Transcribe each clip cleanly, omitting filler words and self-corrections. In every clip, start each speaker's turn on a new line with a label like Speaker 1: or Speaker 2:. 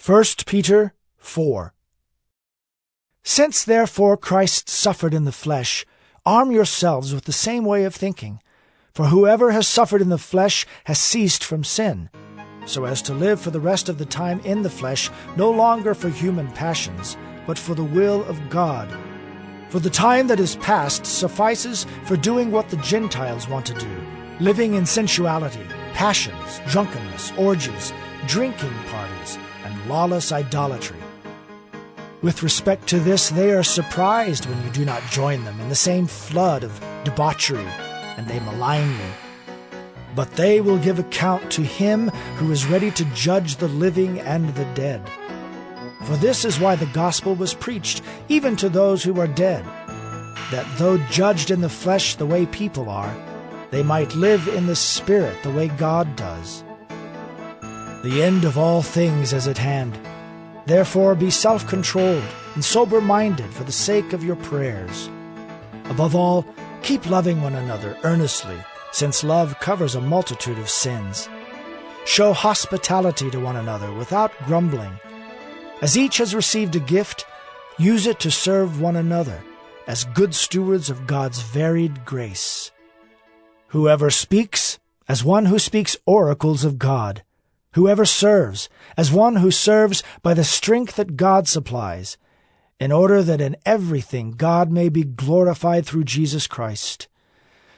Speaker 1: 1 Peter 4. Since therefore Christ suffered in the flesh, arm yourselves with the same way of thinking. For whoever has suffered in the flesh has ceased from sin, so as to live for the rest of the time in the flesh, no longer for human passions, but for the will of God. For the time that is past suffices for doing what the Gentiles want to do, living in sensuality, passions, drunkenness, orgies, drinking parties, and lawless idolatry. With respect to this, they are surprised when you do not join them in the same flood of debauchery, and they malign you. But they will give account to him who is ready to judge the living and the dead. For this is why the gospel was preached, even to those who are dead, that though judged in the flesh the way people are, they might live in the spirit the way God does. The end of all things is at hand. Therefore be self-controlled and sober-minded for the sake of your prayers. Above all, keep loving one another earnestly, since love covers a multitude of sins. Show hospitality to one another without grumbling. As each has received a gift, use it to serve one another, as good stewards of God's varied grace. Whoever speaks, as one who speaks oracles of God. Whoever serves, as one who serves by the strength that God supplies, in order that in everything God may be glorified through Jesus Christ.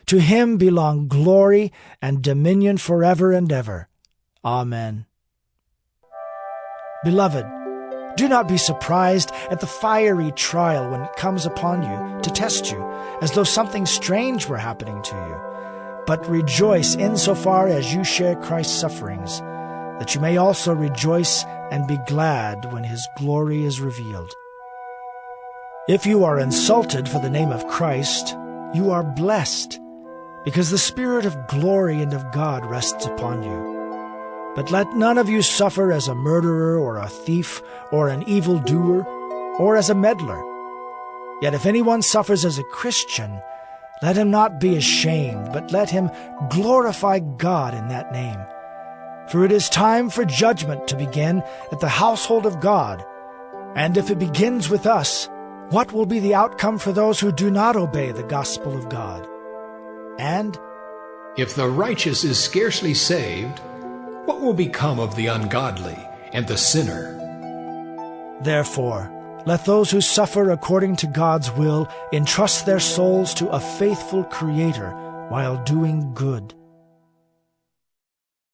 Speaker 1: To him belong glory and dominion forever and ever. Amen. Beloved, do not be surprised at the fiery trial when it comes upon you to test you, as though something strange were happening to you. But rejoice insofar as you share Christ's sufferings, that you may also rejoice and be glad when his glory is revealed. If you are insulted for the name of Christ, you are blessed, because the Spirit of glory and of God rests upon you. But let none of you suffer as a murderer or a thief or an evildoer or as a meddler. Yet if anyone suffers as a Christian, let him not be ashamed, but let him glorify God in that name. For it is time for judgment to begin at the household of God. And if it begins with us, what will be the outcome for those who do not obey the gospel of God? And
Speaker 2: if the righteous is scarcely saved, what will become of the ungodly and the sinner?
Speaker 1: Therefore, let those who suffer according to God's will entrust their souls to a faithful Creator while doing good.